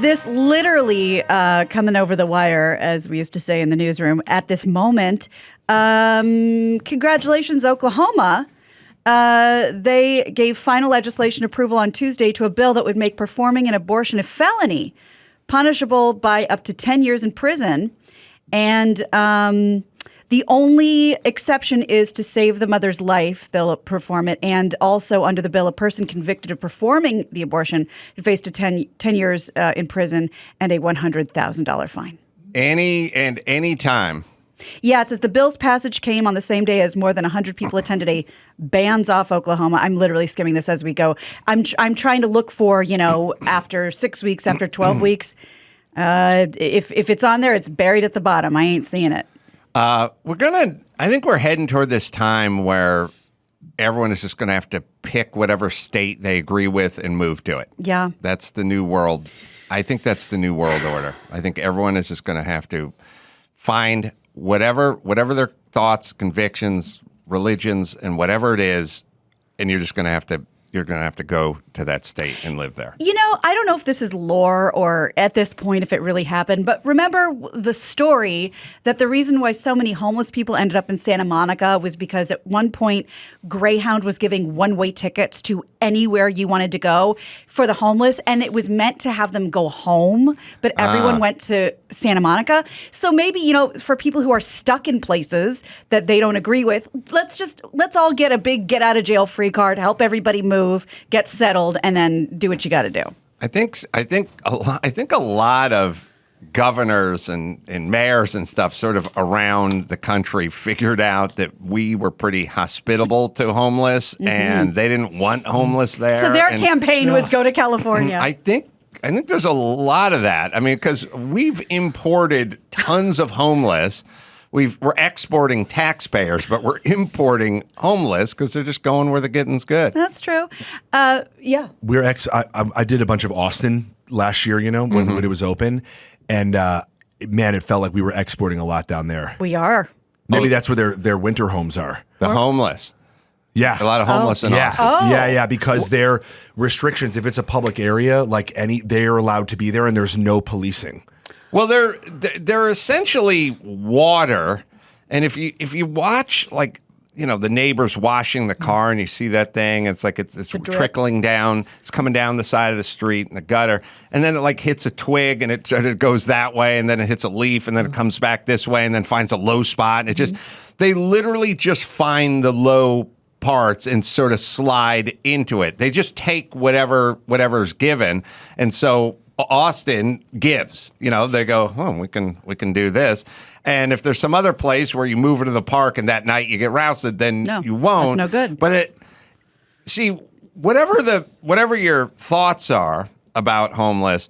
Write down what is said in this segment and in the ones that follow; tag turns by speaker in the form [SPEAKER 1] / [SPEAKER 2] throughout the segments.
[SPEAKER 1] This literally coming over the wire, as we used to say in the newsroom, at this moment. Congratulations, Oklahoma. They gave final legislation approval on Tuesday to a bill that would make performing an abortion a felony, punishable by up to 10 years in prison. And the only exception is to save the mother's life. They'll perform it. And also under the bill, a person convicted of performing the abortion faced a 10 years in prison and a $100,000 fine.
[SPEAKER 2] Any time.
[SPEAKER 1] Yeah, it says the bill's passage came on the same day as more than 100 people attended a Bans Off Oklahoma. I'm literally skimming this as we go. I'm trying to look for, after 6 weeks, after 12 weeks. If it's on there, it's buried at the bottom. I ain't seeing it.
[SPEAKER 2] I think we're heading toward this time where everyone is just going to have to pick whatever state they agree with and move to it.
[SPEAKER 1] Yeah.
[SPEAKER 2] That's the new world. I think that's the new world order. I think everyone is just going to have to find whatever their thoughts, convictions, religions, and whatever it is, and you're going to have to go to that state and live there.
[SPEAKER 1] I don't know if this is lore or at this point if it really happened, but remember the story that the reason why so many homeless people ended up in Santa Monica was because at one point Greyhound was giving one-way tickets to anywhere you wanted to go for the homeless, and it was meant to have them go home, but everyone went to Santa Monica. So maybe, for people who are stuck in places that they don't agree with, let's all get a big get out of jail free card, help everybody move, get settled, and then do what you got to do.
[SPEAKER 2] I think a lot of governors and mayors and stuff sort of around the country figured out that we were pretty hospitable to homeless, and they didn't want homeless there.
[SPEAKER 1] So their campaign was go to California.
[SPEAKER 2] I think there's a lot of that. I mean, because we've imported tons of homeless. We're exporting taxpayers, but we're importing homeless because they're just going where the getting's good.
[SPEAKER 1] That's true. Yeah.
[SPEAKER 3] I did a bunch of Austin last year, when it was open. And man, it felt like we were exporting a lot down there.
[SPEAKER 1] We are.
[SPEAKER 3] Maybe that's where their winter homes are.
[SPEAKER 2] The homeless.
[SPEAKER 3] Yeah.
[SPEAKER 2] A lot of homeless in Austin.
[SPEAKER 3] Yeah, because their restrictions, if it's a public area, they're allowed to be there and there's no policing.
[SPEAKER 2] Well, they're essentially water, and if you watch the neighbors washing the car and you see that thing, it's like it's trickling down, it's coming down the side of the street in the gutter, and then it hits a twig and it goes that way, and then it hits a leaf, and then it comes back this way, and then finds a low spot, and they literally just find the low parts and sort of slide into it. They just take whatever's given, and so Austin gives, they go, we can do this. And if there's some other place where you move into the park and that night you get rousted, then you won't.
[SPEAKER 1] That's no good.
[SPEAKER 2] But whatever your thoughts are about homeless,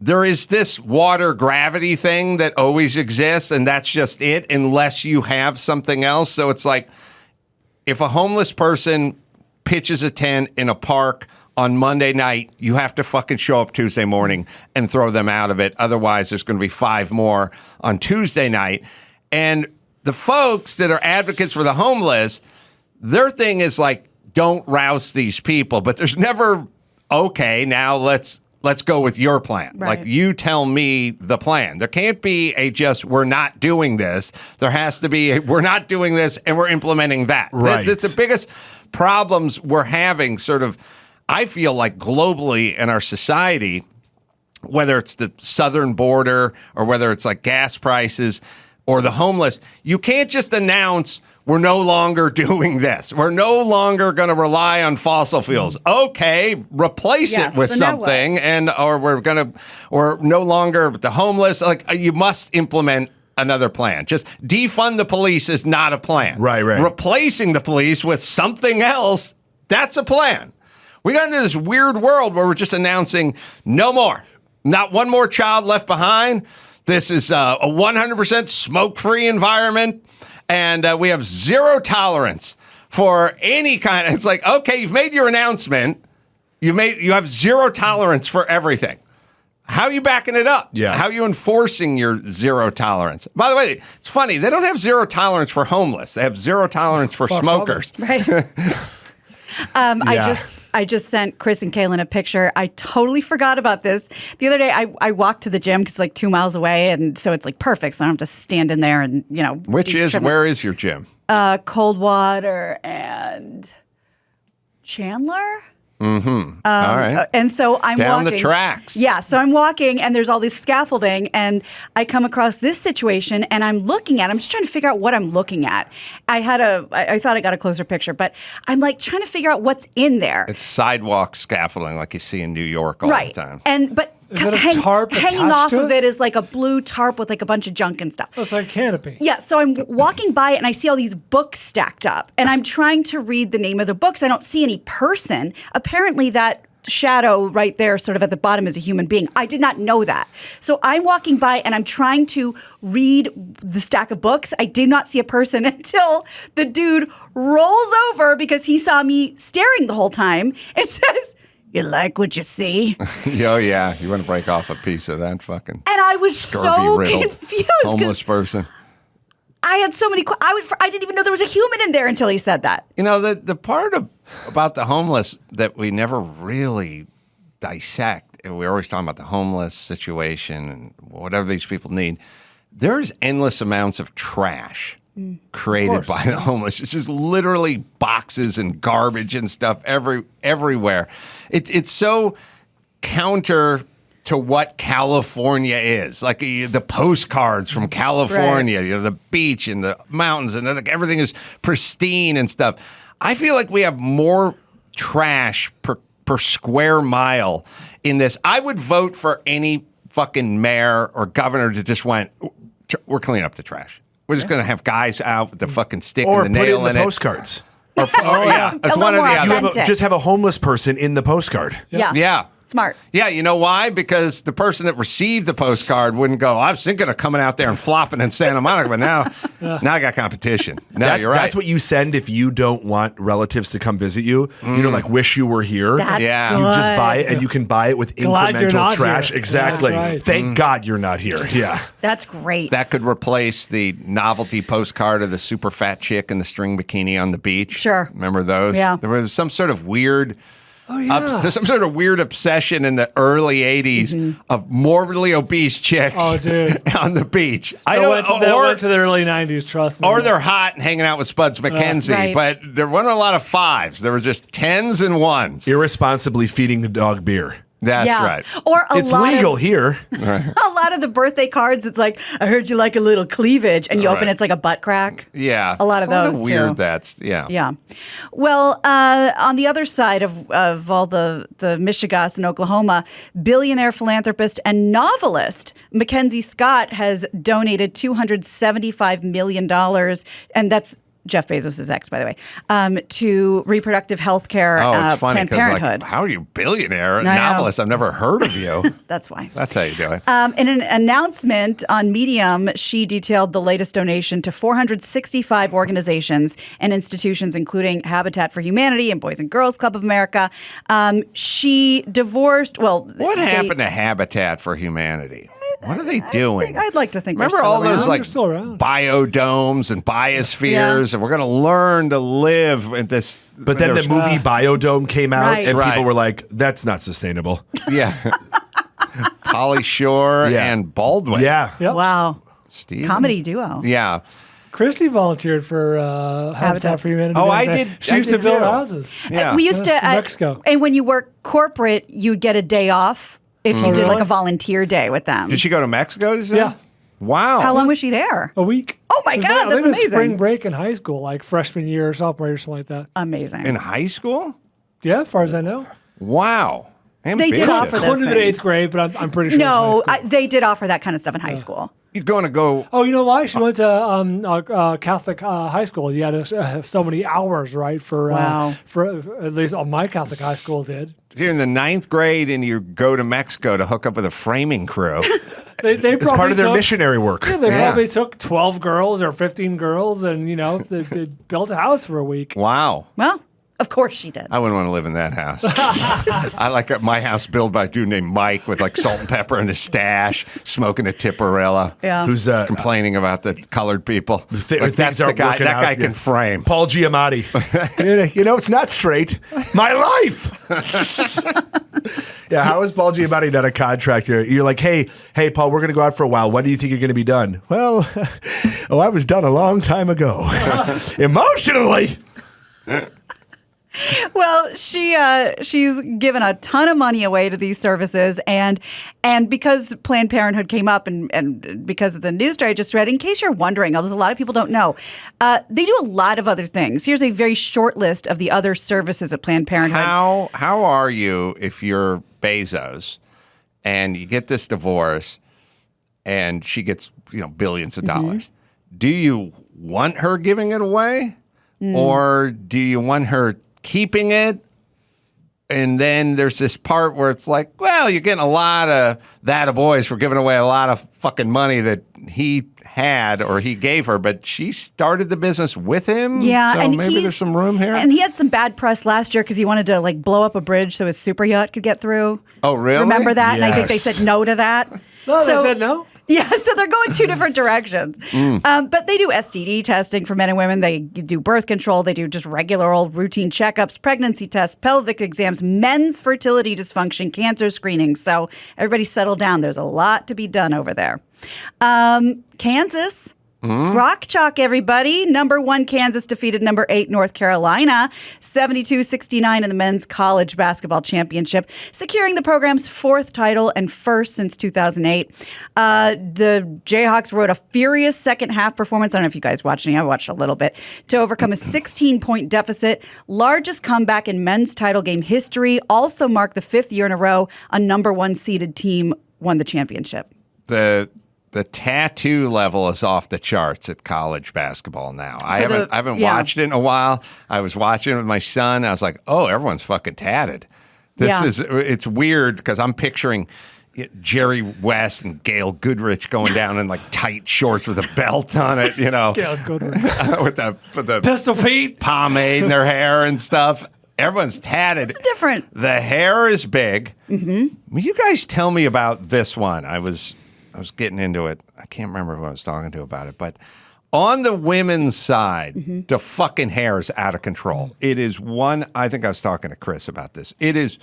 [SPEAKER 2] there is this water gravity thing that always exists, and that's just it, unless you have something else. So it's like if a homeless person pitches a tent in a park on Monday night, you have to fucking show up Tuesday morning and throw them out of it. Otherwise, there's going to be 5 more on Tuesday night. And the folks that are advocates for the homeless, their thing is don't rouse these people. But there's never, okay, now let's go with your plan.
[SPEAKER 1] Right.
[SPEAKER 2] You tell me the plan. There can't be we're not doing this. There has to be we're not doing this and we're implementing that.
[SPEAKER 3] Right.
[SPEAKER 2] That's the biggest problems we're having sort of, I feel like globally in our society, whether it's the southern border or whether it's gas prices or the homeless, you can't just announce we're no longer doing this. We're no longer going to rely on fossil fuels. Okay, replace it with something, or no longer the homeless. You must implement another plan. Just defund the police is not a plan.
[SPEAKER 3] Right.
[SPEAKER 2] Replacing the police with something else, that's a plan. We got into this weird world where we're just announcing no more. Not one more child left behind. This is a 100% smoke-free environment, and we have zero tolerance for any kind of... It's okay, you've made your announcement. You have zero tolerance for everything. How are you backing it up?
[SPEAKER 3] Yeah.
[SPEAKER 2] How are you enforcing your zero tolerance? By the way, it's funny. They don't have zero tolerance for homeless. They have zero tolerance for smokers.
[SPEAKER 1] Right. I just sent Chris and Kaylin a picture. I totally forgot about this. The other day, I walked to the gym because it's like 2 miles away, and so it's like perfect. So I don't have to stand in there and,
[SPEAKER 2] Where is your gym?
[SPEAKER 1] Coldwater and Chandler.
[SPEAKER 2] Mm-hmm. All right.
[SPEAKER 1] And so I'm
[SPEAKER 2] down
[SPEAKER 1] walking.
[SPEAKER 2] the tracks.
[SPEAKER 1] Yeah. So I'm walking and there's all this scaffolding and I come across this situation and I'm looking at it. I'm just trying to figure out what I'm looking at. I thought I got a closer picture, but I'm like trying to figure out what's in there.
[SPEAKER 2] It's sidewalk scaffolding like you see in New York all the time.
[SPEAKER 1] But
[SPEAKER 4] is it a tarp
[SPEAKER 1] hanging off of it is like a blue tarp with like a bunch of junk and stuff.
[SPEAKER 4] Oh, it's like a canopy.
[SPEAKER 1] Yeah, so I'm walking by it and I see all these books stacked up and I'm trying to read the name of the books. I don't see any person. Apparently that shadow right there sort of at the bottom is a human being. I did not know that. So I'm walking by and I'm trying to read the stack of books. I did not see a person until the dude rolls over because he saw me staring the whole time and says, "You like what you see?"
[SPEAKER 2] Oh, yeah. You want to break off a piece of that fucking
[SPEAKER 1] And I was so
[SPEAKER 2] scurvy-riddled
[SPEAKER 1] confused.
[SPEAKER 2] homeless person.
[SPEAKER 1] I had so many I didn't even know there was a human in there until he said that.
[SPEAKER 2] You know, the part about the homeless that we never really dissect, and we're always talking about the homeless situation and whatever these people need, there's endless amounts of trash created by the homeless. It's just literally boxes and garbage and stuff everywhere. It's so counter to what California is. Like the postcards from California,
[SPEAKER 1] right.
[SPEAKER 2] The beach and the mountains and everything is pristine and stuff. I feel like we have more trash per square mile in this. I would vote for any fucking mayor or governor that just went, we're cleaning up the trash. We're just going to have guys out with the fucking stick and the nail in it.
[SPEAKER 3] Or put it in the postcards.
[SPEAKER 2] Or it's one or the other.
[SPEAKER 3] Just have a homeless person in the postcard.
[SPEAKER 1] Yeah. Smart.
[SPEAKER 2] Yeah, you know why? Because the person that received the postcard wouldn't go, I was thinking of coming out there and flopping in Santa Monica, but now I got competition. No, you're right.
[SPEAKER 3] That's what you send if you don't want relatives to come visit you. You know, like wish you were here.
[SPEAKER 1] That's
[SPEAKER 2] good.
[SPEAKER 3] You just buy it and you can buy it with incremental trash.
[SPEAKER 4] Here.
[SPEAKER 3] Exactly.
[SPEAKER 4] Yeah, right.
[SPEAKER 3] Thank God you're not here. Yeah.
[SPEAKER 1] That's great.
[SPEAKER 2] That could replace the novelty postcard of the super fat chick in the string bikini on the beach.
[SPEAKER 1] Sure.
[SPEAKER 2] Remember those?
[SPEAKER 1] Yeah.
[SPEAKER 2] There was some sort of weird...
[SPEAKER 4] there's
[SPEAKER 2] some sort of weird obsession in the early 80s of morbidly obese chicks on the beach.
[SPEAKER 4] That went to the early 90s, trust me.
[SPEAKER 2] Or they're hot and hanging out with Spuds McKenzie,
[SPEAKER 1] right.
[SPEAKER 2] but there weren't a lot of fives. There were just 10s and 1s.
[SPEAKER 3] Irresponsibly feeding the dog beer.
[SPEAKER 2] That's right.
[SPEAKER 1] Or
[SPEAKER 3] It's legal here.
[SPEAKER 1] A lot of the birthday cards, it's like, I heard you like a little cleavage, and you open it's like a butt crack.
[SPEAKER 2] Yeah.
[SPEAKER 1] A lot of those,
[SPEAKER 2] weird
[SPEAKER 1] too.
[SPEAKER 2] Yeah.
[SPEAKER 1] Well, on the other side of all the Michigas in Oklahoma, billionaire philanthropist and novelist Mackenzie Scott has donated $275 million, and that's Jeff Bezos' ex, by the way, to reproductive health care,
[SPEAKER 2] it's funny
[SPEAKER 1] Planned Parenthood.
[SPEAKER 2] like, how are you billionaire, novelist? I've never heard of you.
[SPEAKER 1] That's why.
[SPEAKER 2] That's how you do it.
[SPEAKER 1] In an announcement on Medium, she detailed the latest donation to 465 organizations and institutions, including Habitat for Humanity and Boys and Girls Club of America. She divorced,
[SPEAKER 2] what happened to Habitat for Humanity? What are they doing?
[SPEAKER 1] I'd like to think
[SPEAKER 2] Remember
[SPEAKER 1] they're still
[SPEAKER 2] all those
[SPEAKER 1] around.
[SPEAKER 2] like
[SPEAKER 4] They're still around.
[SPEAKER 2] biodomes and biospheres, and we're going to learn to live in this.
[SPEAKER 3] But then the movie Biodome came out,
[SPEAKER 1] Right.
[SPEAKER 3] and
[SPEAKER 2] Right.
[SPEAKER 3] people were like, that's not sustainable.
[SPEAKER 2] Yeah. Polly Shore and Baldwin.
[SPEAKER 3] Yeah.
[SPEAKER 4] Yep.
[SPEAKER 1] Wow.
[SPEAKER 2] Steve.
[SPEAKER 1] Comedy duo.
[SPEAKER 2] Yeah.
[SPEAKER 4] Christy volunteered for Habitat for Humanity.
[SPEAKER 2] Oh, I did.
[SPEAKER 4] She
[SPEAKER 2] I
[SPEAKER 4] used to
[SPEAKER 2] did
[SPEAKER 4] build
[SPEAKER 2] too.
[SPEAKER 4] houses.
[SPEAKER 2] Yeah.
[SPEAKER 1] We used to
[SPEAKER 4] Mexico.
[SPEAKER 1] And when you work corporate, you'd get a day off if you did like a volunteer day with them.
[SPEAKER 2] Did she go to Mexico? Did you say?
[SPEAKER 4] Yeah.
[SPEAKER 2] Wow.
[SPEAKER 1] How long was she there?
[SPEAKER 4] A week.
[SPEAKER 1] Oh my
[SPEAKER 4] It was
[SPEAKER 1] God,
[SPEAKER 4] I think
[SPEAKER 1] that's
[SPEAKER 4] it was
[SPEAKER 1] amazing.
[SPEAKER 4] spring break in high school, like freshman year or sophomore year or something like that.
[SPEAKER 1] Amazing.
[SPEAKER 2] In high school?
[SPEAKER 4] Yeah, as far as I know.
[SPEAKER 2] Wow.
[SPEAKER 1] They did
[SPEAKER 2] Ambitious.
[SPEAKER 1] offer those
[SPEAKER 4] Included in
[SPEAKER 1] things.
[SPEAKER 4] 8th grade, but I'm pretty sure
[SPEAKER 1] No,
[SPEAKER 4] it was high school.
[SPEAKER 1] they did offer that kind of stuff in high school.
[SPEAKER 2] You're going to go.
[SPEAKER 4] Oh, you know why? She went to Catholic high school. You had to have so many hours, right? For
[SPEAKER 1] Wow.
[SPEAKER 4] for at least my Catholic high school did.
[SPEAKER 2] You're in the 9th grade and you go to Mexico to hook up with a framing crew.
[SPEAKER 4] They
[SPEAKER 3] It's part of their missionary work.
[SPEAKER 4] Yeah, they probably took 12 girls or 15 girls, and they built a house for a week.
[SPEAKER 2] Wow.
[SPEAKER 1] Well, Of course she did.
[SPEAKER 2] I wouldn't want to live in that house. I like my house built by a dude named Mike with like salt and pepper in his stash, smoking a Tipperella.
[SPEAKER 1] Yeah.
[SPEAKER 3] Who's
[SPEAKER 2] complaining about the colored people.
[SPEAKER 3] Things
[SPEAKER 2] That's the
[SPEAKER 3] aren't
[SPEAKER 2] guy.
[SPEAKER 3] working
[SPEAKER 2] That
[SPEAKER 3] out,
[SPEAKER 2] guy
[SPEAKER 3] yeah.
[SPEAKER 2] can frame.
[SPEAKER 3] Paul Giamatti. It's not straight. My life. Yeah, how is Paul Giamatti not a contractor? You're like, hey, Paul, we're going to go out for a while. When do you think you're going to be done? Well, I was done a long time ago. Emotionally.
[SPEAKER 1] Well, she's given a ton of money away to these services, and because Planned Parenthood came up, and because of the news story I just read, in case you're wondering, there's a lot of people don't know, they do a lot of other things. Here's a very short list of the other services at Planned Parenthood.
[SPEAKER 2] How are you if you're Bezos and you get this divorce and she gets billions of dollars? Do you want her giving it away, or do you want her keeping it? And then there's this part where it's like, well, you're getting a lot of that boys for giving away a lot of fucking money that he had or he gave her, but she started the business with him.
[SPEAKER 1] Yeah,
[SPEAKER 2] so
[SPEAKER 1] and
[SPEAKER 2] maybe there's some room here.
[SPEAKER 1] And he had some bad press last year because he wanted to blow up a bridge so his super yacht could get through.
[SPEAKER 2] Oh, really?
[SPEAKER 1] Remember that?
[SPEAKER 3] Yes.
[SPEAKER 1] And I think they said no to that.
[SPEAKER 4] No, they said no?
[SPEAKER 1] Yeah, so they're going two different directions. But they do STD testing for men and women. They do birth control. They do just regular old routine checkups, pregnancy tests, pelvic exams, men's fertility dysfunction, cancer screening. So everybody settle down. There's a lot to be done over there. Kansas. Rock chalk, everybody. Number 1, Kansas defeated number 8, North Carolina, 72-69 in the men's college basketball championship, securing the program's 4th title and first since 2008. The Jayhawks rode a furious second half performance. I don't know if you guys watched any. I watched a little bit to overcome a 16-point deficit. Largest comeback in men's title game history. Also marked the 5th year in a row a number 1 seeded team won the championship.
[SPEAKER 2] The tattoo level is off the charts at college basketball now. I haven't watched it in a while. I was watching it with my son. I was like, oh, everyone's fucking tatted. It's weird because I'm picturing Jerry West and Gail Goodrich going down in like tight shorts with a belt on it, Gail
[SPEAKER 4] Goodrich.
[SPEAKER 2] with the
[SPEAKER 4] Pistol Pete.
[SPEAKER 2] pomade in their hair and stuff. Everyone's tatted.
[SPEAKER 1] It's different.
[SPEAKER 2] The hair is big. Will you guys tell me about this one? I was getting into it. I can't remember who I was talking to about it, but on the women's side, the fucking hair is out of control. It is I think I was talking to Chris about this. It is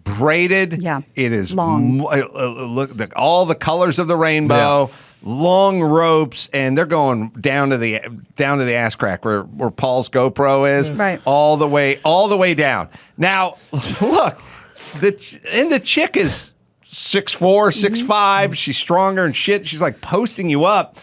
[SPEAKER 2] braided. Yeah. It is
[SPEAKER 1] long.
[SPEAKER 2] Look, all the colors of the rainbow, long ropes, and they're going down to the ass crack where Paul's GoPro is.
[SPEAKER 1] Right.
[SPEAKER 2] All the way down. Now, look, the chick is 6'4", 6'5". She's stronger and shit. She's like posting you up.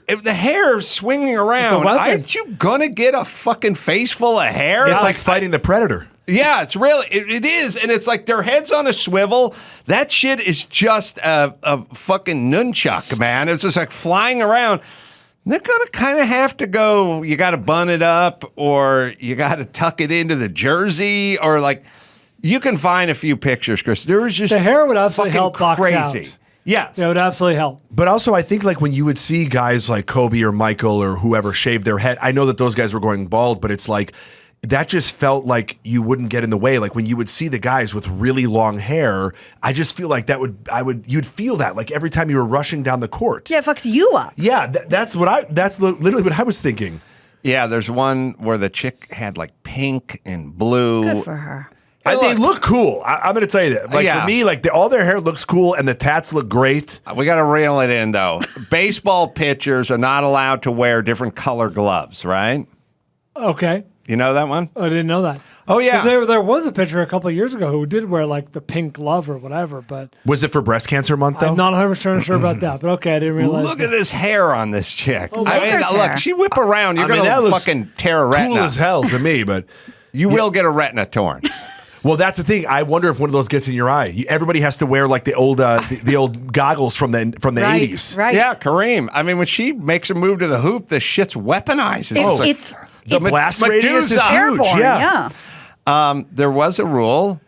[SPEAKER 2] If the hair is swinging around, aren't you gonna get a fucking face full of hair?
[SPEAKER 3] It's like fighting the predator.
[SPEAKER 2] Yeah, it's really it is, and it's like their head's on a swivel. That shit is just a fucking nunchuck, man. It's just like flying around. They're gonna kind of have to go. You got to bun it up, or you got to tuck it into the jersey, or like. You can find a few pictures, Chris. There was just
[SPEAKER 4] the hair would absolutely help
[SPEAKER 2] crazy.
[SPEAKER 4] Box out.
[SPEAKER 2] Yes.
[SPEAKER 4] It would absolutely help.
[SPEAKER 3] But also, I think like when you would see guys like Kobe or Michael or whoever shave their head, I know that those guys were going bald, but it's like that just felt like you wouldn't get in the way. Like when you would see the guys with really long hair, I just feel like you'd feel that like every time you were rushing down the court.
[SPEAKER 1] Yeah, it fucks you up.
[SPEAKER 3] Yeah, that's literally what I was thinking.
[SPEAKER 2] Yeah, there's one where the chick had like pink and blue.
[SPEAKER 1] Good for her.
[SPEAKER 3] They look cool. I'm going to tell you that. Like for me, like all their hair looks cool and the tats look great.
[SPEAKER 2] We got to reel it in though. Baseball pitchers are not allowed to wear different color gloves, right?
[SPEAKER 4] Okay.
[SPEAKER 2] You know that one?
[SPEAKER 4] I didn't know that.
[SPEAKER 2] Oh yeah.
[SPEAKER 4] There was a pitcher a couple of years ago who did wear like the pink glove or whatever, but
[SPEAKER 3] was it for breast cancer month though?
[SPEAKER 4] I'm not 100% sure about that, but okay, I didn't realize.
[SPEAKER 2] Look at this hair on this chick.
[SPEAKER 1] Lakers hair.
[SPEAKER 2] Look, she whip around. You're gonna fucking tear a retina.
[SPEAKER 3] Cool as hell to me, but
[SPEAKER 2] you will get a retina torn.
[SPEAKER 3] Well, that's the thing. I wonder if one of those gets in your eye. Everybody has to wear like the old goggles from the 80s.
[SPEAKER 1] Right.
[SPEAKER 2] Yeah, Kareem. I mean, when she makes a move to the hoop, the shit's weaponized.
[SPEAKER 3] The blast radius is huge.
[SPEAKER 1] Airborne,
[SPEAKER 3] yeah.
[SPEAKER 2] There was a rule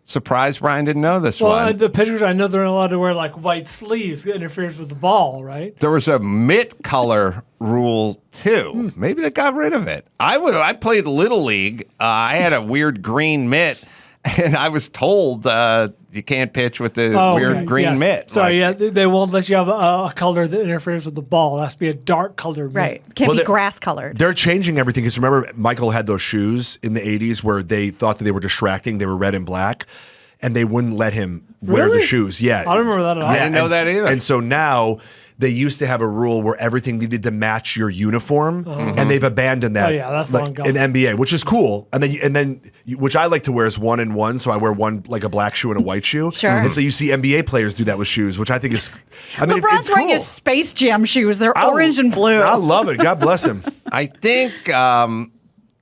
[SPEAKER 2] Surprised Brian didn't know this
[SPEAKER 4] Well,
[SPEAKER 2] one.
[SPEAKER 4] the pitchers, I know they're not allowed to wear like white sleeves. It interferes with the ball, right?
[SPEAKER 2] There was a mitt color rule too. Maybe they got rid of it. I played Little League. I had a weird green mitt, and I was told you can't pitch with the weird green mitt.
[SPEAKER 4] So they won't let you have a color that interferes with the ball. It has to be a dark colored mitt.
[SPEAKER 1] Right. Can't be grass colored.
[SPEAKER 3] They're changing everything because remember, Michael had those shoes in the 80s where they thought that they were distracting. They were red and black, and they wouldn't let him wear the
[SPEAKER 4] Really?
[SPEAKER 3] shoes. Yeah.
[SPEAKER 4] I don't remember that at all.
[SPEAKER 2] I didn't know that either.
[SPEAKER 3] And so now they used to have a rule where everything needed to match your uniform, and they've abandoned that.
[SPEAKER 4] Oh, yeah, that's long gone.
[SPEAKER 3] in NBA, which is cool. And then which I like to wear is 1 and 1. So I wear one like a black shoe and a white shoe.
[SPEAKER 1] Sure.
[SPEAKER 3] And so you see NBA players do that with shoes, which I think is. I mean,
[SPEAKER 1] LeBron's
[SPEAKER 3] it's
[SPEAKER 1] wearing
[SPEAKER 3] cool.
[SPEAKER 1] his Space Jam shoes. They're orange and blue.
[SPEAKER 3] I love it. God bless him.
[SPEAKER 2] I think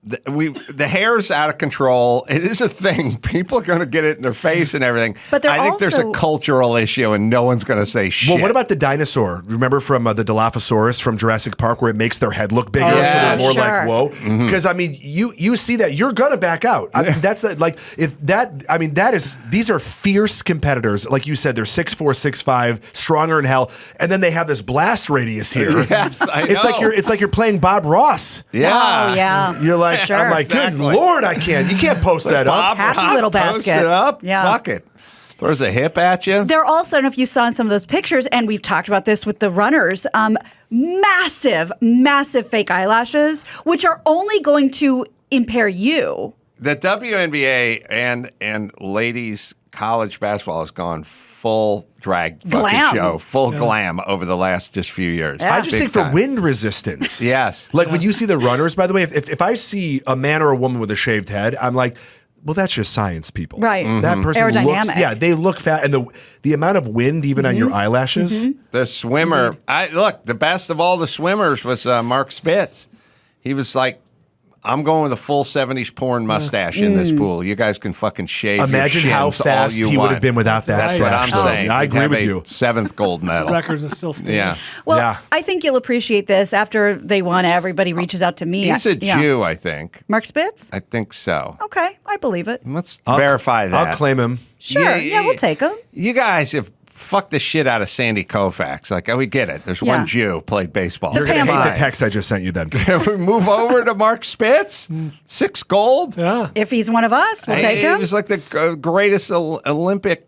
[SPEAKER 2] the hair's out of control. It is a thing. People are going to get it in their face and everything.
[SPEAKER 1] But
[SPEAKER 2] I think there's a
[SPEAKER 1] also-
[SPEAKER 2] cultural issue, and no one's going to say shit.
[SPEAKER 3] Well, what about the dinosaur? Remember from the Dilophosaurus from Jurassic Park where it makes their head look bigger,
[SPEAKER 2] yeah,
[SPEAKER 3] so they're more
[SPEAKER 1] sure.
[SPEAKER 3] like, whoa? Because, I mean, you see that, you're going to back out. I mean, that's like, if that, I mean, that is, these are fierce competitors. Like you said, they're 6'4", 6'5", stronger than hell. And then they have this blast radius here.
[SPEAKER 2] Yes, I
[SPEAKER 3] It's like
[SPEAKER 2] know.
[SPEAKER 3] it's like you're playing Bob Ross.
[SPEAKER 2] Yeah.
[SPEAKER 1] Oh, yeah.
[SPEAKER 3] You're like,
[SPEAKER 1] Sure.
[SPEAKER 3] I'm like, good
[SPEAKER 2] Exactly.
[SPEAKER 3] Lord, you can't post that up.
[SPEAKER 2] Bob
[SPEAKER 1] Happy
[SPEAKER 2] Ross
[SPEAKER 1] little
[SPEAKER 2] posts
[SPEAKER 1] basket.
[SPEAKER 2] it up.
[SPEAKER 1] Yeah.
[SPEAKER 2] Fuck it. Throws a hip at you.
[SPEAKER 1] They're also, I don't know if you saw in some of those pictures, and we've talked about this with the runners, massive fake eyelashes, which are only going to impair you.
[SPEAKER 2] The WNBA and ladies college basketball has gone full drag fucking
[SPEAKER 1] Glam.
[SPEAKER 2] show, full glam over the last just few years.
[SPEAKER 3] I just
[SPEAKER 2] Big
[SPEAKER 3] think for
[SPEAKER 2] time.
[SPEAKER 3] wind resistance.
[SPEAKER 2] Yes.
[SPEAKER 3] Like when you see the runners, by the way, if I see a man or a woman with a shaved head, I'm like, well, that's just science, people.
[SPEAKER 1] Right.
[SPEAKER 3] That person looks,
[SPEAKER 1] Aerodynamic.
[SPEAKER 3] yeah, they look fat. And the amount of wind even on your eyelashes.
[SPEAKER 2] The swimmer, the best of all the swimmers was Mark Spitz. He was like, I'm going with a full 70s porn mustache in this pool. You guys can fucking shave
[SPEAKER 3] Imagine
[SPEAKER 2] your
[SPEAKER 3] how
[SPEAKER 2] shins all
[SPEAKER 3] fast
[SPEAKER 2] you
[SPEAKER 3] he would
[SPEAKER 2] want.
[SPEAKER 3] have been without that
[SPEAKER 2] That's what I'm
[SPEAKER 3] slash. though.
[SPEAKER 2] saying.
[SPEAKER 3] I
[SPEAKER 2] He'd
[SPEAKER 3] agree
[SPEAKER 2] have
[SPEAKER 3] with
[SPEAKER 2] a
[SPEAKER 3] you.
[SPEAKER 2] 7th gold medal.
[SPEAKER 4] Records are still standing.
[SPEAKER 2] Yeah.
[SPEAKER 1] Well,
[SPEAKER 3] Yeah.
[SPEAKER 1] I think you'll appreciate this. After they won, everybody reaches out to me.
[SPEAKER 2] He's a
[SPEAKER 1] Yeah.
[SPEAKER 2] Jew, I think.
[SPEAKER 1] Mark Spitz?
[SPEAKER 2] I think so.
[SPEAKER 1] Okay, I believe it.
[SPEAKER 2] Let's verify that.
[SPEAKER 3] I'll claim him.
[SPEAKER 1] Sure. Yeah, we'll take him.
[SPEAKER 2] You guys have fucked the shit out of Sandy Koufax. Like, we get it. There's
[SPEAKER 1] Yeah.
[SPEAKER 2] one Jew played baseball.
[SPEAKER 3] You're going to hate
[SPEAKER 2] Fine.
[SPEAKER 3] the text I just sent you then.
[SPEAKER 2] Can we move over to Mark Spitz? 6 gold.
[SPEAKER 4] Yeah.
[SPEAKER 1] If he's one of us, we'll take
[SPEAKER 2] He
[SPEAKER 1] him.
[SPEAKER 2] was like the greatest Olympic,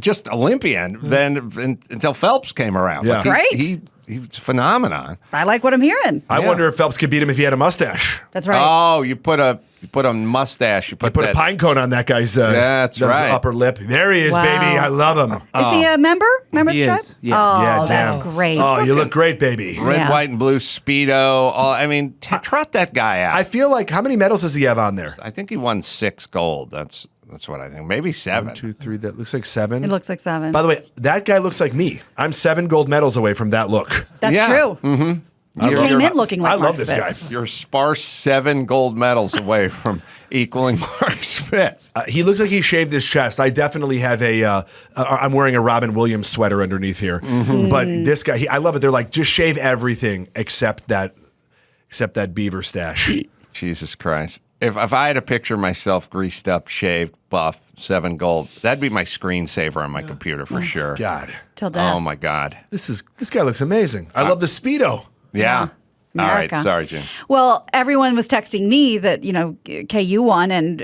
[SPEAKER 2] just Olympian until Phelps came around.
[SPEAKER 3] Yeah.
[SPEAKER 2] Like,
[SPEAKER 1] Great.
[SPEAKER 2] He was a phenomenon.
[SPEAKER 1] I like what I'm hearing.
[SPEAKER 3] I wonder if Phelps could beat him if he had a mustache.
[SPEAKER 1] That's right.
[SPEAKER 2] Oh, you put a mustache. You put,
[SPEAKER 3] Put
[SPEAKER 2] that,
[SPEAKER 3] a pine cone on that guy's
[SPEAKER 2] That's right.
[SPEAKER 3] upper lip. There he is,
[SPEAKER 1] Wow.
[SPEAKER 3] baby. I love him.
[SPEAKER 1] Is he a member? Member of
[SPEAKER 5] He
[SPEAKER 1] the tribe?
[SPEAKER 5] is, yeah.
[SPEAKER 1] Oh,
[SPEAKER 3] Yeah,
[SPEAKER 1] that's
[SPEAKER 3] damn.
[SPEAKER 1] great.
[SPEAKER 3] Oh, you look great, baby.
[SPEAKER 2] red,
[SPEAKER 1] Yeah.
[SPEAKER 2] white, and blue Speedo. Trot that guy out.
[SPEAKER 3] I feel like, how many medals does he have on there?
[SPEAKER 2] I think he won 6 gold. That's what I think. Maybe 7.
[SPEAKER 3] 1, 2, 3. That looks like 7.
[SPEAKER 1] It looks like 7.
[SPEAKER 3] By the way, that guy looks like me. I'm 7 gold medals away from that look.
[SPEAKER 1] That's
[SPEAKER 2] Yeah.
[SPEAKER 1] true.
[SPEAKER 3] I
[SPEAKER 1] You
[SPEAKER 3] love-
[SPEAKER 1] came in looking like
[SPEAKER 3] I
[SPEAKER 1] Mark
[SPEAKER 3] love this guy.
[SPEAKER 1] Spitz.
[SPEAKER 2] You're sparse 7 gold medals away from equaling Mark Spitz.
[SPEAKER 3] He looks like he shaved his chest. I definitely have I'm wearing a Robin Williams sweater underneath here. But this guy, I love it. They're like, just shave everything except that beaver stash.
[SPEAKER 2] Jesus Christ. If I had to picture myself greased up, shaved, buff, 7 gold, that'd be my screensaver on my computer for sure.
[SPEAKER 3] God,
[SPEAKER 1] Till death.
[SPEAKER 2] Oh my God.
[SPEAKER 3] this guy looks amazing. I love the Speedo.
[SPEAKER 2] Yeah. All right.
[SPEAKER 1] America.
[SPEAKER 2] Sorry, Jim.
[SPEAKER 1] Well, everyone was texting me that, KU won. And,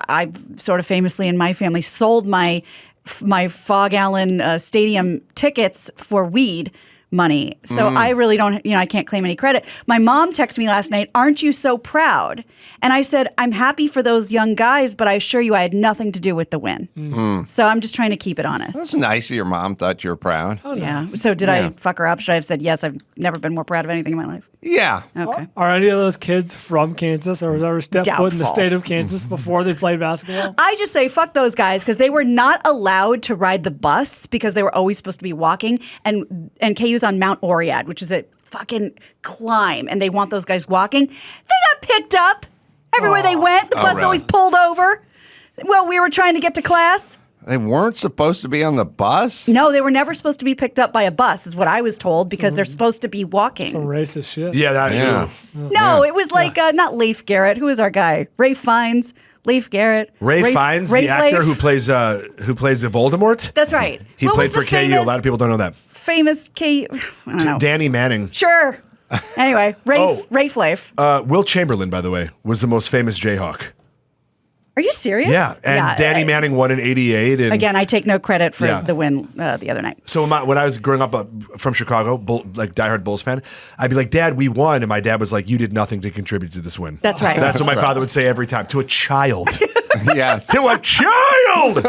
[SPEAKER 1] I've sort of famously in my family sold my Fog Allen Stadium tickets for weed money. So I really don't, I can't claim any credit. My mom texted me last night, "Aren't you so proud?" And I said, "I'm happy for those young guys, but I assure you I had nothing to do with the win." So I'm just trying to keep it honest.
[SPEAKER 2] That's nice that your mom thought you were proud.
[SPEAKER 1] Yeah. So did I fuck her up? Should I have said, yes, I've never been more proud of anything in my life?
[SPEAKER 2] Yeah.
[SPEAKER 1] Okay.
[SPEAKER 4] Are any of those kids from Kansas or has ever stepped foot in the
[SPEAKER 1] Doubtful.
[SPEAKER 4] state of Kansas before they played basketball?
[SPEAKER 1] I just say fuck those guys because they were not allowed to ride the bus because they were always supposed to be walking. And KU's on Mount Oriad, which is a fucking climb, and they want those guys walking. They got picked up everywhere they went. The bus
[SPEAKER 2] really?
[SPEAKER 1] always pulled over. Well, we were trying to get to class.
[SPEAKER 2] They weren't supposed to be on the bus?
[SPEAKER 1] No, they were never supposed to be picked up by a bus, is what I was told, because they're supposed to be walking.
[SPEAKER 4] Some racist shit.
[SPEAKER 3] Yeah, that's
[SPEAKER 2] Yeah.
[SPEAKER 3] true.
[SPEAKER 1] No, it was like not Leif Garrett. Who is our guy? Ray Fiennes. Leif Garrett.
[SPEAKER 3] Ray Fiennes,
[SPEAKER 1] Ray
[SPEAKER 3] the actor
[SPEAKER 1] Flav.
[SPEAKER 3] who plays Voldemort.
[SPEAKER 1] That's right.
[SPEAKER 3] He
[SPEAKER 1] What
[SPEAKER 3] played
[SPEAKER 1] was
[SPEAKER 3] for
[SPEAKER 1] the
[SPEAKER 3] KU. A
[SPEAKER 1] famous-
[SPEAKER 3] lot of people don't know that.
[SPEAKER 1] Famous I don't know.
[SPEAKER 3] Danny Manning.
[SPEAKER 1] Sure. Anyway, Ray Flav.
[SPEAKER 3] Will Chamberlain, by the way, was the most famous Jayhawk.
[SPEAKER 1] Are you serious?
[SPEAKER 3] Yeah, and Danny Manning won in '88. And
[SPEAKER 1] Again, I take no credit for
[SPEAKER 3] Yeah.
[SPEAKER 1] the win the other night.
[SPEAKER 3] so when I was growing up from Chicago, like diehard Bulls fan, I'd be like, "Dad, we won," and my dad was like, "You did nothing to contribute to this win."
[SPEAKER 1] That's right.
[SPEAKER 3] That's what my father would say every time to a child.
[SPEAKER 2] Yes.
[SPEAKER 3] To a child.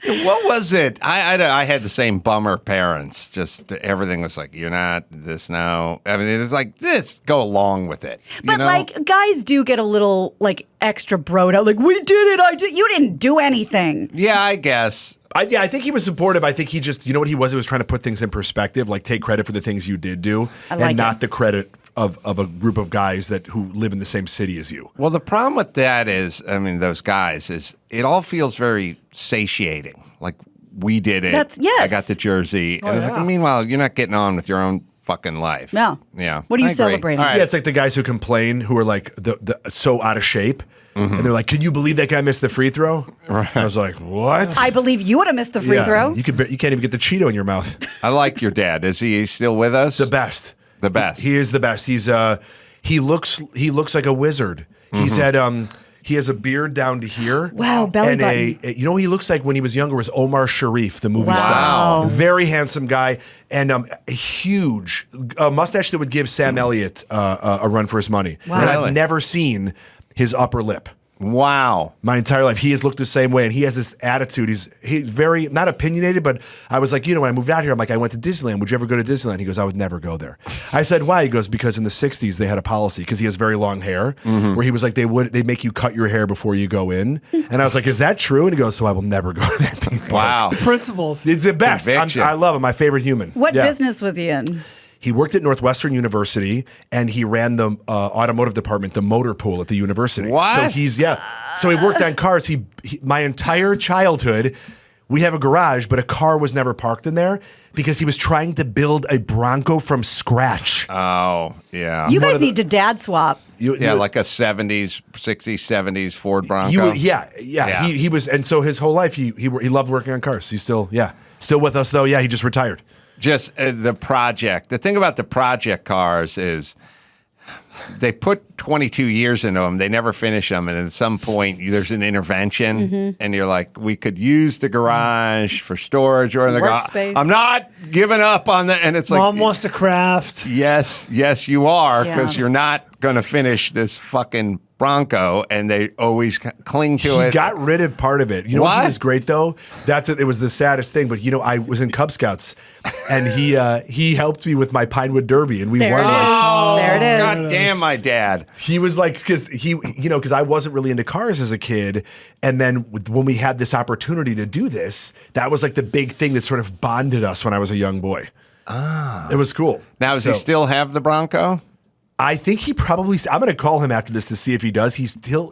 [SPEAKER 2] What was it? I had the same bummer parents. Just everything was like, you're not this now. I mean, it's like, just go along with it.
[SPEAKER 1] But like guys do get a little like extra broed out. Like, we did it. You didn't do anything.
[SPEAKER 2] Yeah, I guess.
[SPEAKER 3] I think he was supportive. I think he just, you know what he was? He was trying to put things in perspective, like take credit for the things you did do, and not the credit of a group of guys who live in the same city as you.
[SPEAKER 2] Well, the problem with that is, I mean, those guys is it all feels very satiating. Like we did it.
[SPEAKER 1] Yes.
[SPEAKER 2] I got the jersey, and it's like, meanwhile, you're not getting on with your own fucking life.
[SPEAKER 1] No.
[SPEAKER 2] Yeah.
[SPEAKER 1] What are you
[SPEAKER 2] I agree.
[SPEAKER 1] celebrating?
[SPEAKER 2] All right.
[SPEAKER 3] Yeah, it's like the guys who complain who are like the so out of shape. And they're like, "Can you believe that guy missed the free throw?" Right. I was like, "What?"
[SPEAKER 1] I believe you would have missed the free throw.
[SPEAKER 3] You can't even get the Cheeto in your mouth.
[SPEAKER 2] I like your dad. Is he still with us?
[SPEAKER 3] The best.
[SPEAKER 2] The best.
[SPEAKER 3] He is the best. He looks like a wizard. He's had he has a beard down to here.
[SPEAKER 1] Wow, belly
[SPEAKER 3] and
[SPEAKER 1] button.
[SPEAKER 3] you know what he looks like when he was younger was Omar Sharif, the movie star.
[SPEAKER 1] Wow.
[SPEAKER 3] Very handsome guy and a huge mustache that would give Sam Elliott a run for his money.
[SPEAKER 1] Wow.
[SPEAKER 3] And
[SPEAKER 2] Really?
[SPEAKER 3] I've never seen his upper lip.
[SPEAKER 2] Wow.
[SPEAKER 3] My entire life, he has looked the same way, and he has this attitude. He's very not opinionated, but I was like, when I moved out here, I'm like, I went to Disneyland. Would you ever go to Disneyland? He goes, I would never go there. I said, why? He goes, because in the '60s they had a policy because he has very long hair, where he was like, they make you cut your hair before you go in, and I was like, is that true? And he goes, so I will never go to that theme park.
[SPEAKER 2] Wow.
[SPEAKER 4] Principles.
[SPEAKER 3] It's the best.
[SPEAKER 2] Conviction.
[SPEAKER 3] I love him. My favorite human.
[SPEAKER 1] What
[SPEAKER 3] Yeah.
[SPEAKER 1] business was he in?
[SPEAKER 3] He worked at Northwestern University, and he ran the automotive department, the motor pool at the university.
[SPEAKER 2] What?
[SPEAKER 3] So he worked on cars. My entire childhood, we have a garage, but a car was never parked in there because he was trying to build a Bronco from scratch.
[SPEAKER 2] Oh, yeah.
[SPEAKER 1] You guys need to dad swap.
[SPEAKER 2] Yeah, like a 60s, 70s Ford Bronco.
[SPEAKER 3] Yeah. He was, and so his whole life he loved working on cars. He's still with us though. Yeah, he just retired.
[SPEAKER 2] Just the project. The thing about the project cars is they put 22 years into them. They never finish them. And at some point, there's an intervention. And you're like, we could use the garage for storage or in the
[SPEAKER 1] Workspace.
[SPEAKER 2] I'm not giving up on that. And it's like,
[SPEAKER 4] Mom wants to craft.
[SPEAKER 2] yes, you are, because
[SPEAKER 1] Yeah.
[SPEAKER 2] you're not going to finish this fucking Bronco. And they always cling to it.
[SPEAKER 3] He got rid of part of it. You know what
[SPEAKER 2] What?
[SPEAKER 3] was great though? It was the saddest thing. But I was in Cub Scouts, and he helped me with my Pinewood Derby, and we
[SPEAKER 1] There
[SPEAKER 3] won.
[SPEAKER 1] it is.
[SPEAKER 2] Oh,
[SPEAKER 1] There it is.
[SPEAKER 2] God damn, my dad.
[SPEAKER 3] He was like, because I wasn't really into cars as a kid, and then when we had this opportunity to do this, that was like the big thing that sort of bonded us when I was a young boy. It was cool.
[SPEAKER 2] Now, does he
[SPEAKER 3] So,
[SPEAKER 2] still have the Bronco?
[SPEAKER 3] I think he probably. I'm going to call him after this to see if he does.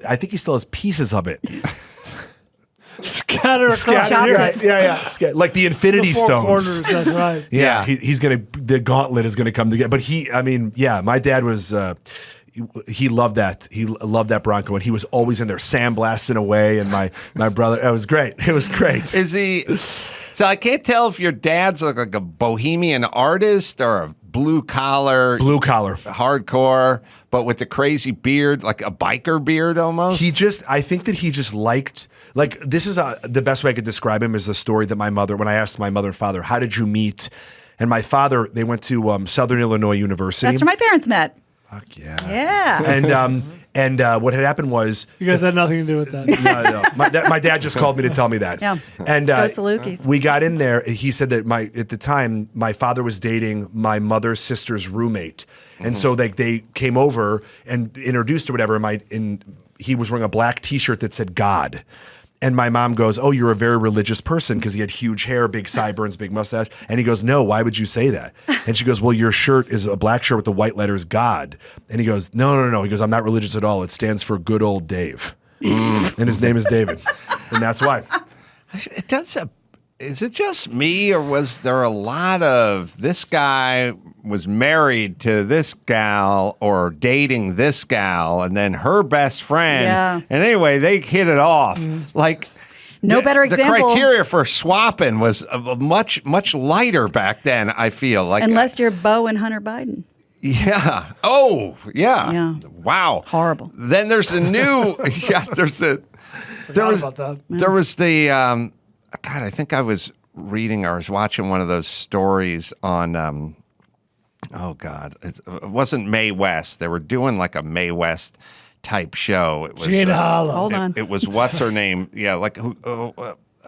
[SPEAKER 3] I think he still has pieces of it.
[SPEAKER 4] Scatter across
[SPEAKER 3] Scattered,
[SPEAKER 4] here.
[SPEAKER 3] right? Yeah. Like the Infinity
[SPEAKER 4] The four
[SPEAKER 3] Stones.
[SPEAKER 4] corners, that's right.
[SPEAKER 3] Yeah,
[SPEAKER 2] Yeah.
[SPEAKER 3] he's gonna. The gauntlet is gonna come together. But my dad was. He loved that. He loved that Bronco, and he was always in there sandblasting away. And my brother, it was great. It was great.
[SPEAKER 2] Is he? So I can't tell if your dad's like a bohemian artist or a blue collar hardcore, but with the crazy beard, like a biker beard almost.
[SPEAKER 3] I think that he just liked, like, this is the best way I could describe him is the story that when I asked my mother and father, how did you meet? And my father, they went to Southern Illinois University.
[SPEAKER 1] That's where my parents met.
[SPEAKER 3] Fuck yeah.
[SPEAKER 1] Yeah.
[SPEAKER 3] And what had happened was,
[SPEAKER 4] You guys had nothing to do with that.
[SPEAKER 3] no. My dad just called me to tell me that.
[SPEAKER 1] Yeah.
[SPEAKER 3] And
[SPEAKER 1] Go Salukis.
[SPEAKER 3] we got in there. He said that at the time, my father was dating my mother's sister's roommate, and so they came over and introduced or whatever. And he was wearing a black T-shirt that said God. And my mom goes, "Oh, you're a very religious person," because he had huge hair, big sideburns, big mustache. And he goes, "No, why would you say that?" And she goes, "Well, your shirt is a black shirt with the white letters God." And he goes, No. He goes, "I'm not religious at all. It stands for good old Dave." And his name is David. And that's why.
[SPEAKER 2] It does. is it just me, or was there a lot of this guy was married to this gal or dating this gal and then her best friend?
[SPEAKER 1] Yeah.
[SPEAKER 2] And anyway, they hit it off. Like,
[SPEAKER 1] No better example.
[SPEAKER 2] The criteria for swapping was much, much lighter back then, I feel. Like,
[SPEAKER 1] Unless you're Beau and Hunter Biden.
[SPEAKER 2] Yeah. Oh, yeah.
[SPEAKER 1] Yeah.
[SPEAKER 2] Wow.
[SPEAKER 1] Horrible.
[SPEAKER 2] Then there's a new,
[SPEAKER 4] About that.
[SPEAKER 2] there was the, God, I think I was reading or I was watching one of those stories on, oh God, it wasn't Mae West. They were doing like a Mae West type show. It was,
[SPEAKER 4] Gene Harlow.
[SPEAKER 1] Hold on.
[SPEAKER 2] It was, what's her name? Yeah, like, who?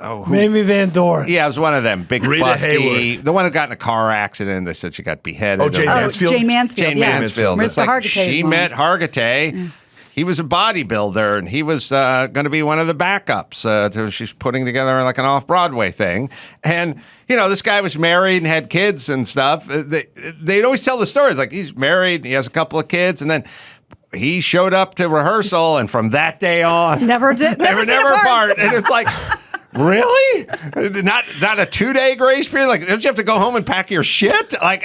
[SPEAKER 4] Mamie Van Doren.
[SPEAKER 2] Yeah, it was one of them. Big
[SPEAKER 3] Rita
[SPEAKER 2] busty.
[SPEAKER 3] Hayworth.
[SPEAKER 2] The one who got in a car accident. They said she got beheaded.
[SPEAKER 3] Oh, Jane Mansfield?
[SPEAKER 1] Jane Mansfield.
[SPEAKER 2] Jane
[SPEAKER 1] yeah.
[SPEAKER 2] Mansfield.
[SPEAKER 1] Mr.
[SPEAKER 2] It's like
[SPEAKER 1] Hargitay's
[SPEAKER 2] she
[SPEAKER 1] mom.
[SPEAKER 2] met Hargitay. He was a bodybuilder, and he was going to be one of the backups. She's putting together like an off-Broadway thing. And, this guy was married and had kids and stuff. They'd always tell the stories. Like, he's married, he has a couple of kids, and then he showed up to rehearsal, and from that day on,
[SPEAKER 1] Never
[SPEAKER 2] they were
[SPEAKER 1] seen
[SPEAKER 2] never
[SPEAKER 1] apart.
[SPEAKER 2] apart. And it's like, really? Not a 2-day grace period? Like, don't you have to go home and pack your shit? Like,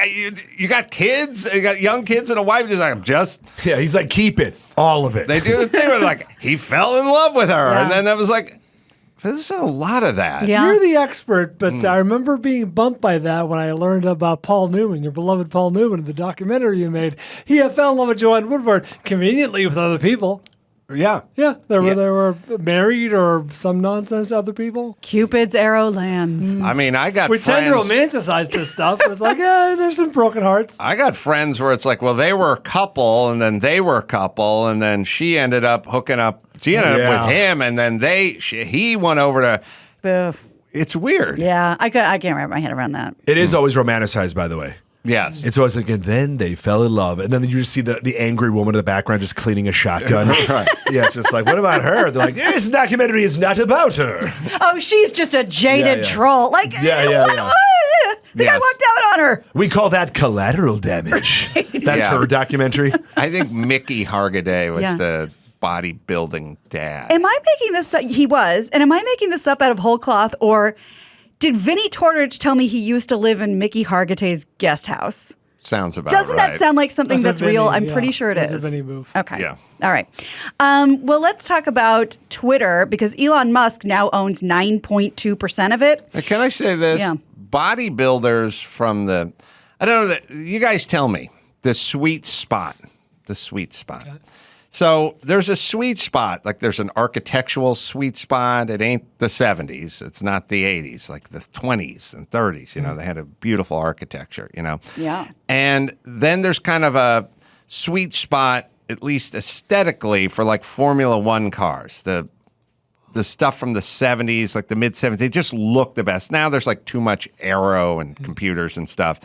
[SPEAKER 2] you got kids, you got young kids and a wife. He's like,
[SPEAKER 3] Yeah, he's like, keep it, all of it.
[SPEAKER 2] they do the thing where like he fell in love with her,
[SPEAKER 1] Yeah.
[SPEAKER 2] and then that was like, there's a lot of that.
[SPEAKER 1] Yeah.
[SPEAKER 4] You're the expert, but I remember being bumped by that when I learned about Paul Newman, your beloved Paul Newman, the documentary you made. He had fell in love with Joanne Woodward, conveniently with other people.
[SPEAKER 2] Yeah.
[SPEAKER 4] Yeah, they were married or some nonsense to other people.
[SPEAKER 1] Cupid's arrow lands.
[SPEAKER 2] I mean, I got
[SPEAKER 4] We tend to
[SPEAKER 2] friends.
[SPEAKER 4] romanticize this stuff. It's like, there's some broken hearts.
[SPEAKER 2] I got friends where it's like, well, they were a couple, and then they were a couple, and then she ended up hooking up. She ended up with him, and then he went over to.
[SPEAKER 1] Boo.
[SPEAKER 2] It's weird.
[SPEAKER 1] Yeah, I can't wrap my head around that.
[SPEAKER 3] It is always romanticized, by the way.
[SPEAKER 2] Yes.
[SPEAKER 3] It's always like, and then they fell in love. And then you just see the angry woman in the background just cleaning a shotgun.
[SPEAKER 2] Right.
[SPEAKER 3] Yeah, it's just like, what about her? They're like, this documentary is not about her.
[SPEAKER 1] Oh, she's just a jaded
[SPEAKER 3] Yeah.
[SPEAKER 1] troll. Like,
[SPEAKER 3] Yeah.
[SPEAKER 1] the guy
[SPEAKER 2] Yes.
[SPEAKER 1] walked out on her.
[SPEAKER 3] We call that collateral damage. That's
[SPEAKER 2] Yeah.
[SPEAKER 3] her documentary.
[SPEAKER 2] I think Mickey Hargitay was
[SPEAKER 1] Yeah.
[SPEAKER 2] the bodybuilding dad.
[SPEAKER 1] Am I making this up? He was. And am I making this up out of whole cloth? Or did Vinnie Torridge tell me he used to live in Mickey Hargitay's guest house?
[SPEAKER 2] Sounds about
[SPEAKER 1] Doesn't
[SPEAKER 2] right.
[SPEAKER 1] that sound like something
[SPEAKER 4] That's
[SPEAKER 1] that's
[SPEAKER 4] a
[SPEAKER 1] real?
[SPEAKER 4] Vinny,
[SPEAKER 1] I'm
[SPEAKER 4] yeah.
[SPEAKER 1] pretty sure it
[SPEAKER 4] That's
[SPEAKER 1] is.
[SPEAKER 4] a Vinny move.
[SPEAKER 1] Okay.
[SPEAKER 2] Yeah.
[SPEAKER 1] All right. Well, let's talk about Twitter because Elon Musk now owns 9.2% of it.
[SPEAKER 2] Can I say this?
[SPEAKER 1] Yeah.
[SPEAKER 2] Bodybuilders from I don't know, you guys tell me, the sweet spot. Okay. So there's a sweet spot, like there's an architectural sweet spot. It ain't the 70s. It's not the 80s, like the 20s and 30s. They had a beautiful architecture,
[SPEAKER 1] Yeah.
[SPEAKER 2] And then there's kind of a sweet spot, at least aesthetically, for like Formula One cars. The stuff from the 70s, like the mid 70s, they just look the best. Now there's like too much aero and computers and stuff.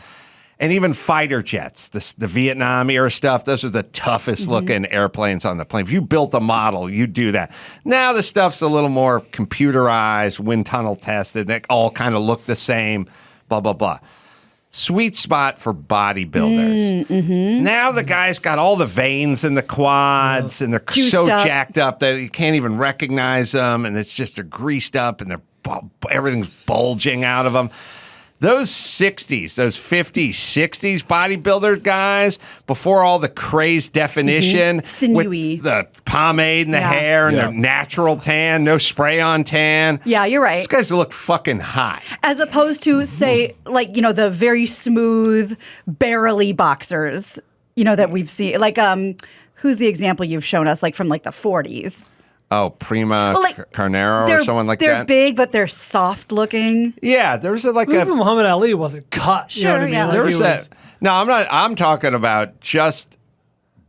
[SPEAKER 2] And even fighter jets, the Vietnam era stuff, those are the toughest looking airplanes on the plane. If you built a model, you do that. Now the stuff's a little more computerized, wind tunnel tested. They all kind of look the same, blah, blah, blah. Sweet spot for bodybuilders. Now the guy's got all the veins in the quads and they're
[SPEAKER 1] Juiced
[SPEAKER 2] so
[SPEAKER 1] up.
[SPEAKER 2] jacked up that you can't even recognize them. And it's just they're greased up and everything's bulging out of them. Those 60s, those 50s, 60s bodybuilder guys, before all the crazed definition,
[SPEAKER 1] Sinewy.
[SPEAKER 2] with the pomade and the
[SPEAKER 1] Yeah.
[SPEAKER 2] hair and their natural tan, no spray on tan.
[SPEAKER 1] Yeah, you're right.
[SPEAKER 2] These guys look fucking hot.
[SPEAKER 1] As opposed to, say, like, the very smooth, barely boxers, that we've seen. Like, who's the example you've shown us, like, from, like, the 40s?
[SPEAKER 2] Oh, Prima Carnero or someone like
[SPEAKER 1] they're
[SPEAKER 2] that.
[SPEAKER 1] big, but they're soft looking.
[SPEAKER 2] Yeah, there's
[SPEAKER 4] Even Muhammad Ali wasn't cut. You know what I mean?
[SPEAKER 1] yeah.
[SPEAKER 4] Like
[SPEAKER 2] there
[SPEAKER 4] he
[SPEAKER 2] was that. No, I'm not. I'm talking about just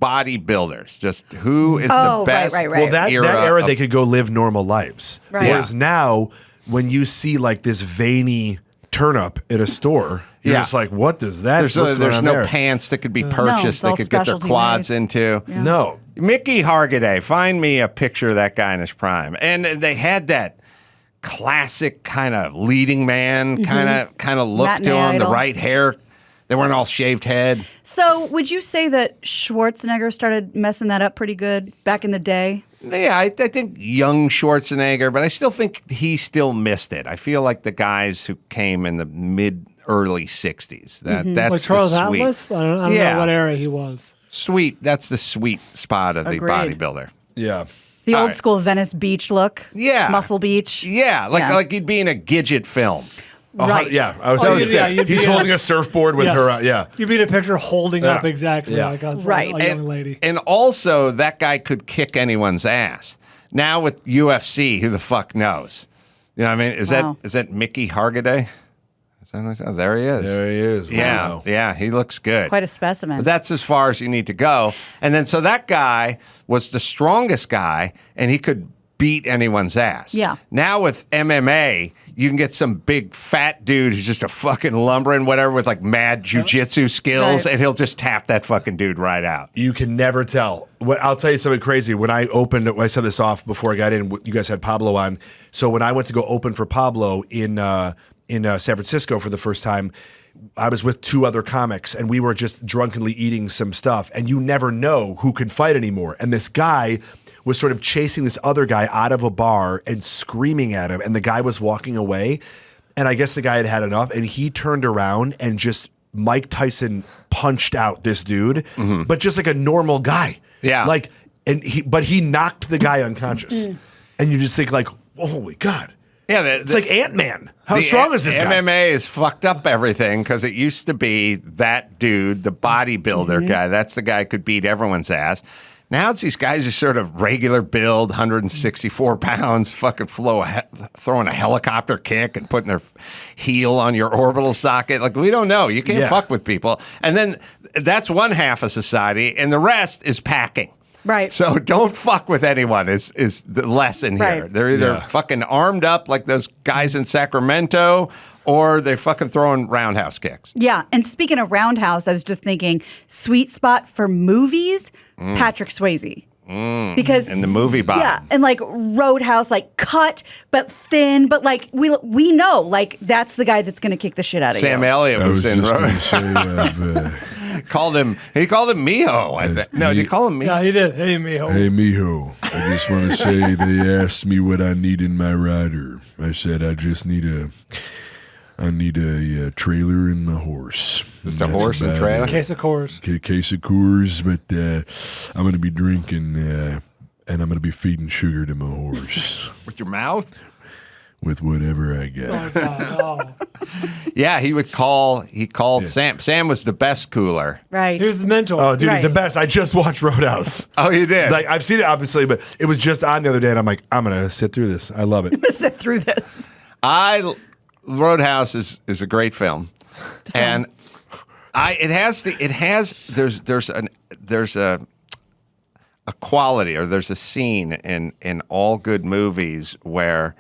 [SPEAKER 2] bodybuilders. Just who is
[SPEAKER 1] Oh,
[SPEAKER 2] the best.
[SPEAKER 1] right.
[SPEAKER 3] Well, that era
[SPEAKER 2] of-
[SPEAKER 3] they could go live normal lives.
[SPEAKER 1] Right.
[SPEAKER 3] Whereas now, when you see like this veiny turnip at a store, you're
[SPEAKER 2] Yeah.
[SPEAKER 3] just like, what does that?
[SPEAKER 2] There's
[SPEAKER 3] what's going on
[SPEAKER 2] no
[SPEAKER 3] there?
[SPEAKER 2] pants that could be purchased.
[SPEAKER 1] it's
[SPEAKER 2] They
[SPEAKER 1] all
[SPEAKER 2] could get their
[SPEAKER 1] specialty
[SPEAKER 2] quads
[SPEAKER 1] made.
[SPEAKER 2] into.
[SPEAKER 3] No.
[SPEAKER 2] Mickey Hargitay, find me a picture of that guy in his prime. And they had that classic kind of leading man kind of look
[SPEAKER 1] Matinee
[SPEAKER 2] to him. The
[SPEAKER 1] idol.
[SPEAKER 2] right hair. They weren't all shaved head.
[SPEAKER 1] So would you say that Schwarzenegger started messing that up pretty good back in the day?
[SPEAKER 2] Yeah, I think young Schwarzenegger, but I still think he still missed it. I feel like the guys who came in the early 60s. That's
[SPEAKER 4] Like Charles
[SPEAKER 2] the sweet.
[SPEAKER 4] Atlas? I don't know what era he was.
[SPEAKER 2] Sweet. That's the sweet spot of
[SPEAKER 1] Agreed.
[SPEAKER 2] the bodybuilder.
[SPEAKER 3] Yeah.
[SPEAKER 1] The
[SPEAKER 2] All
[SPEAKER 1] old
[SPEAKER 2] right.
[SPEAKER 1] school Venice Beach look.
[SPEAKER 2] Yeah.
[SPEAKER 1] Muscle Beach.
[SPEAKER 2] Yeah, like you'd be in a Gidget film.
[SPEAKER 1] Right.
[SPEAKER 3] Yeah. I was
[SPEAKER 4] Oh,
[SPEAKER 3] saying,
[SPEAKER 4] yeah, you'd
[SPEAKER 3] he's
[SPEAKER 4] be,
[SPEAKER 3] holding a surfboard with
[SPEAKER 4] Yes.
[SPEAKER 3] her. Yeah.
[SPEAKER 4] You beat a picture holding up
[SPEAKER 3] Yeah.
[SPEAKER 4] exactly
[SPEAKER 3] Yeah.
[SPEAKER 4] like a
[SPEAKER 1] Right.
[SPEAKER 4] young lady.
[SPEAKER 2] And also, that guy could kick anyone's ass. Now with UFC, who the fuck knows? You know what I mean? Is
[SPEAKER 1] Wow.
[SPEAKER 2] that Mickey Hargitay? Oh, there he is.
[SPEAKER 3] There he is.
[SPEAKER 2] Yeah,
[SPEAKER 3] Wow.
[SPEAKER 2] yeah, he looks good.
[SPEAKER 1] Quite a specimen.
[SPEAKER 2] But that's as far as you need to go. And then so that guy was the strongest guy, and he could beat anyone's ass.
[SPEAKER 1] Yeah.
[SPEAKER 2] Now with MMA, you can get some big fat dude who's just a fucking lumbering whatever with like mad jujitsu skills,
[SPEAKER 1] Right.
[SPEAKER 2] and he'll just tap that fucking dude right out.
[SPEAKER 3] You can never tell. I'll tell you something crazy. When I set this off before I got in, you guys had Pablo on. So when I went to go open for Pablo in San Francisco for the first time, I was with two other comics, and we were just drunkenly eating some stuff, and you never know who can fight anymore. And this guy was sort of chasing this other guy out of a bar and screaming at him, and the guy was walking away, and I guess the guy had had enough, and he turned around and just Mike Tyson punched out this dude, but just like a normal guy.
[SPEAKER 2] Yeah.
[SPEAKER 3] Like, but he knocked the guy unconscious. And you just think like, holy God.
[SPEAKER 2] Yeah,
[SPEAKER 3] It's like Ant-Man. How strong is this guy?
[SPEAKER 2] MMA has fucked up everything because it used to be that dude, the bodybuilder guy. That's the guy who could beat everyone's ass. Now it's these guys who sort of regular build, 164 pounds, fucking throwing a helicopter kick and putting their heel on your orbital socket. Like, we don't know. You can't fuck with people. And then that's one half of society, and the rest is packing.
[SPEAKER 1] Right.
[SPEAKER 2] So don't fuck with anyone is the lesson here.
[SPEAKER 1] Right.
[SPEAKER 2] They're either
[SPEAKER 3] Yeah.
[SPEAKER 2] fucking armed up like those guys in Sacramento, or they're fucking throwing roundhouse kicks.
[SPEAKER 1] Yeah. And speaking of Roundhouse, I was just thinking sweet spot for movies, Patrick Swayze. Because
[SPEAKER 2] And the movie bottom.
[SPEAKER 1] yeah, and like Roadhouse, like cut but thin, but like we know like that's the guy that's going to kick the shit out of
[SPEAKER 2] Sam
[SPEAKER 1] you.
[SPEAKER 2] Elliott was in
[SPEAKER 5] Say,
[SPEAKER 2] he called him Miho, I think. No, did he call him Miho?
[SPEAKER 4] Yeah, he did. Hey, mijo.
[SPEAKER 5] hey, mijo, I just want to say they asked me what I need in my rider. I said I just need a trailer and my horse.
[SPEAKER 2] Just a horse and trailer?
[SPEAKER 4] Case of Coors.
[SPEAKER 5] Case of Coors, but I'm going to be drinking and I'm going to be feeding sugar to my horse
[SPEAKER 2] With your mouth?
[SPEAKER 5] with whatever I
[SPEAKER 4] Oh,
[SPEAKER 5] got.
[SPEAKER 4] God. Oh.
[SPEAKER 2] Yeah, he called Sam. Sam was the best cooler.
[SPEAKER 1] Right.
[SPEAKER 4] Here's the mentor.
[SPEAKER 3] Oh, dude, he's the
[SPEAKER 1] Right.
[SPEAKER 3] best. I just watched Roadhouse.
[SPEAKER 2] Oh, you did?
[SPEAKER 3] Like, I've seen it, obviously, but it was just on the other day, and I'm like, I'm going to sit through this. I love it.
[SPEAKER 1] Sit through this.
[SPEAKER 2] Roadhouse is a great film. And there's a quality, or there's a scene in all good movies where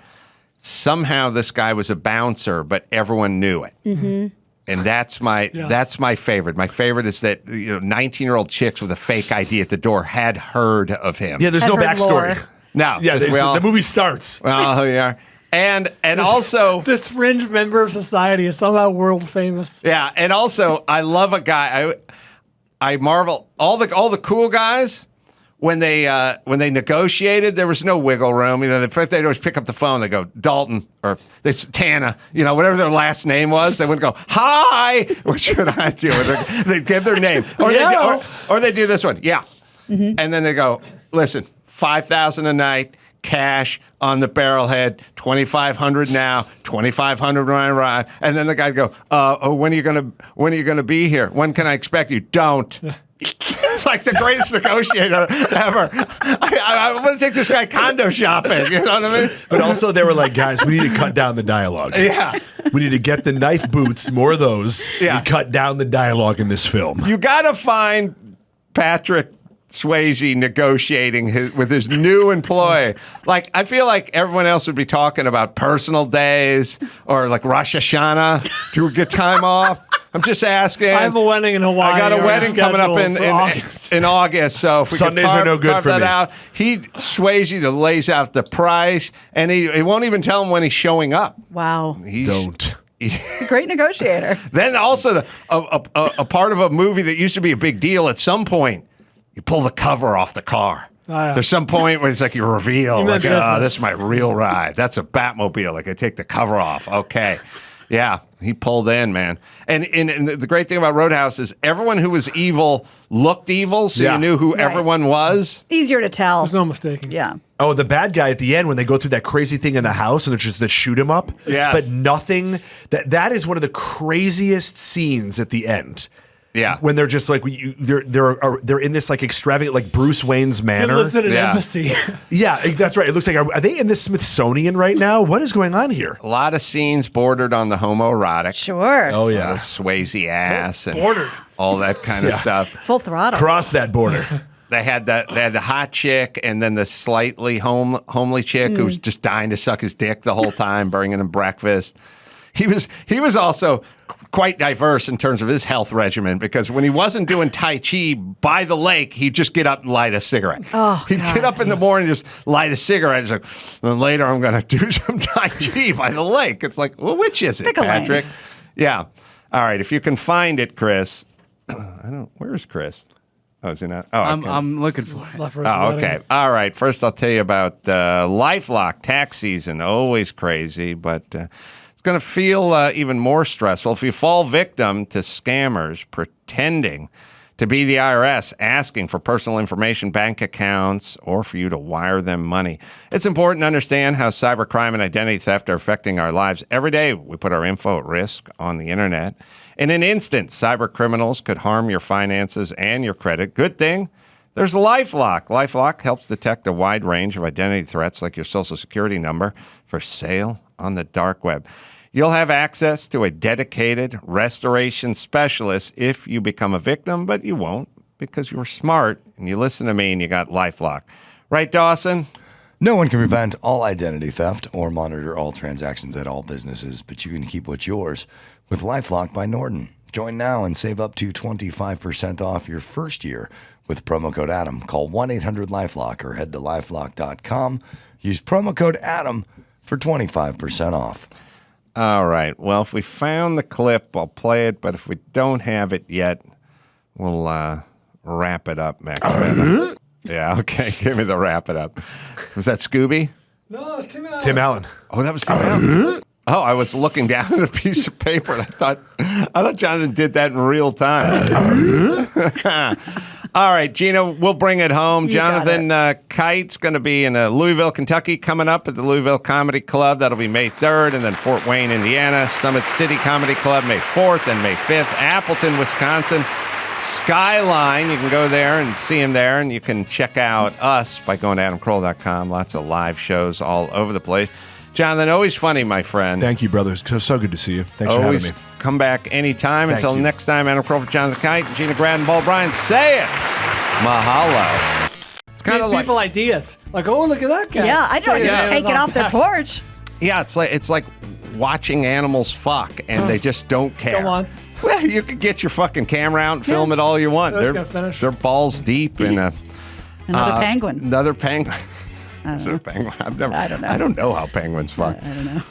[SPEAKER 2] somehow this guy was a bouncer, but everyone knew it. Mm-hmm. And that's my favorite. My favorite is that 19-year-old chicks with a fake ID at the door had heard of him.
[SPEAKER 3] Yeah, there's
[SPEAKER 1] I've
[SPEAKER 3] no
[SPEAKER 1] heard
[SPEAKER 3] backstory.
[SPEAKER 1] lore.
[SPEAKER 2] No,
[SPEAKER 3] Yeah,
[SPEAKER 2] 'cause we all-
[SPEAKER 3] the movie starts.
[SPEAKER 2] well, yeah. And also
[SPEAKER 4] This fringe member of society is somehow world famous.
[SPEAKER 2] yeah, and also I love a guy. I marvel all the cool guys when they negotiated. There was no wiggle room. They'd always pick up the phone. They go Dalton or Tana. Whatever their last name was. They wouldn't go hi. What should I do? They'd give their name, or they do this one. Yeah, and then they go listen. 5,000 a night. Cash on the barrelhead, 2,500 now, 2,500 when I arrive, and then the guy go, when are you gonna be here? When can I expect you? Don't. It's like the greatest negotiator ever. I want to take this guy condo shopping. You know what I mean?
[SPEAKER 3] But also, they were like, guys, we need to cut down the dialogue.
[SPEAKER 2] Yeah.
[SPEAKER 3] We need to get the knife boots, more of those,
[SPEAKER 2] Yeah.
[SPEAKER 3] and cut down the dialogue in this film.
[SPEAKER 2] You got to find Patrick Swayze negotiating with his new employee. Like, I feel like everyone else would be talking about personal days or like Rosh Hashanah to get time off. I'm just asking.
[SPEAKER 4] I have a wedding in Hawaii.
[SPEAKER 2] I got a
[SPEAKER 4] already
[SPEAKER 2] wedding coming up
[SPEAKER 4] scheduled for August.
[SPEAKER 2] in August, so if we
[SPEAKER 3] Sundays
[SPEAKER 2] could
[SPEAKER 3] are no good
[SPEAKER 2] carve
[SPEAKER 3] for
[SPEAKER 2] that
[SPEAKER 3] me.
[SPEAKER 2] out, he Swayze lays out the price, and he won't even tell him when he's showing up.
[SPEAKER 1] Wow.
[SPEAKER 2] He's,
[SPEAKER 3] Don't.
[SPEAKER 1] Great negotiator.
[SPEAKER 2] Then also a part of a movie that used to be a big deal at some point, you pull the cover off the car.
[SPEAKER 4] yeah.
[SPEAKER 2] There's some point where it's like you reveal,
[SPEAKER 4] You
[SPEAKER 2] like,
[SPEAKER 4] meant
[SPEAKER 2] oh,
[SPEAKER 4] business.
[SPEAKER 2] this is my real ride. That's a Batmobile. Like I take the cover off. Okay. Yeah, he pulled in, man. And the great thing about Roadhouse is everyone who was evil looked evil, so
[SPEAKER 3] Yeah.
[SPEAKER 2] you knew who
[SPEAKER 1] Right.
[SPEAKER 2] everyone was.
[SPEAKER 1] Easier to tell.
[SPEAKER 4] There's no mistaking.
[SPEAKER 1] Yeah.
[SPEAKER 3] Oh, the bad guy at the end when they go through that crazy thing in the house and it's just the shoot him up.
[SPEAKER 2] Yes.
[SPEAKER 3] But nothing. That is one of the craziest scenes at the end.
[SPEAKER 2] Yeah.
[SPEAKER 3] When they're just like they're in this like extravagant like Bruce Wayne's
[SPEAKER 4] He
[SPEAKER 3] manor.
[SPEAKER 4] lives in an
[SPEAKER 2] Yeah.
[SPEAKER 4] embassy.
[SPEAKER 3] Yeah, that's right. It looks like are they in the Smithsonian right now? What is going on here?
[SPEAKER 2] A lot of scenes bordered on the homoerotic.
[SPEAKER 1] Sure.
[SPEAKER 3] Oh
[SPEAKER 2] A lot
[SPEAKER 3] yeah,
[SPEAKER 2] of Swayze ass and
[SPEAKER 4] Bordered.
[SPEAKER 2] all that kind of stuff.
[SPEAKER 1] Full throttle.
[SPEAKER 3] cross that border.
[SPEAKER 2] They had the hot chick and then the slightly homely chick who was just dying to suck his dick the whole time, bringing him breakfast. He was also quite diverse in terms of his health regimen because when he wasn't doing Tai Chi by the lake, he'd just get up and light a cigarette.
[SPEAKER 1] Oh,
[SPEAKER 2] He'd
[SPEAKER 1] God.
[SPEAKER 2] get up in the morning and just light a cigarette. He's like, then later I'm going to do some Tai Chi by the lake. It's like, well, which is it,
[SPEAKER 1] Pick a lane.
[SPEAKER 2] Patrick? Yeah. All right. If you can find it, Chris. Where's Chris? Oh, is he not? Oh,
[SPEAKER 6] I'm looking for it.
[SPEAKER 4] Left for his
[SPEAKER 2] Oh,
[SPEAKER 4] wedding.
[SPEAKER 2] okay. All right. First, I'll tell you about LifeLock tax season. Always crazy, but it's going to feel even more stressful if you fall victim to scammers pretending to be the IRS, asking for personal information, bank accounts, or for you to wire them money. It's important to understand how cybercrime and identity theft are affecting our lives. Every day, we put our info at risk on the internet. In an instant, cyber criminals could harm your finances and your credit. Good thing there's LifeLock. LifeLock helps detect a wide range of identity threats like your social security number for sale on the dark web. You'll have access to a dedicated restoration specialist if you become a victim, but you won't because you were smart and you listen to me and you got LifeLock. Right, Dawson?
[SPEAKER 7] No one can prevent all identity theft or monitor all transactions at all businesses, but you can keep what's yours with LifeLock by Norton. Join now and save up to 25% off your first year with promo code ADAM. Call 1-800-LifeLock or head to lifelock.com. Use promo code ADAM for 25% off.
[SPEAKER 2] All right. Well, if we found the clip, I'll play it, but if we don't have it yet, we'll wrap it up, Max. Yeah, okay. Give me the wrap it up. Was that Scooby?
[SPEAKER 4] No, it's Tim Allen.
[SPEAKER 3] Tim Allen.
[SPEAKER 2] Oh, that was Tim Allen. Oh, I was looking down at a piece of paper and I thought Jonathan did that in real time. All right, Gina, we'll bring it home.
[SPEAKER 1] You got
[SPEAKER 2] Jonathan Kite's going to be in Louisville, Kentucky, coming up at the Louisville Comedy Club. That'll be May 3rd, and then Fort Wayne, Indiana, Summit City Comedy Club, May 4th and May 5th, Appleton, Wisconsin, Skyline. You can go there and see him there, and you can check out us by going to adamcarolla.com. Lots of live shows all over the place. Jonathan, always funny, my friend.
[SPEAKER 3] Thank you, brothers. So good to see you. Thanks
[SPEAKER 2] Always
[SPEAKER 3] for having me.
[SPEAKER 2] come back anytime.
[SPEAKER 3] Thank
[SPEAKER 2] Until
[SPEAKER 3] you.
[SPEAKER 2] next time, Adam Carolla, Jonathan Kite, Gina Grad, and Paul Bryan. Say it. Mahalo. It's kind
[SPEAKER 4] Give
[SPEAKER 2] of like,
[SPEAKER 4] people ideas. Like, oh, look at that guy.
[SPEAKER 1] Yeah, I don't
[SPEAKER 4] Yeah.
[SPEAKER 1] just take it off their porch.
[SPEAKER 2] yeah, it's like watching animals fuck, and they just don't care.
[SPEAKER 4] Go on.
[SPEAKER 2] Well, you could get your fucking camera out and film it all you want.
[SPEAKER 4] They're just gonna finish.
[SPEAKER 2] They're balls deep in
[SPEAKER 1] Another penguin.
[SPEAKER 2] Another penguin.
[SPEAKER 1] I
[SPEAKER 2] Is
[SPEAKER 1] don't
[SPEAKER 2] there a penguin? I don't know.
[SPEAKER 1] I don't know
[SPEAKER 2] how penguins fuck.
[SPEAKER 1] I don't know.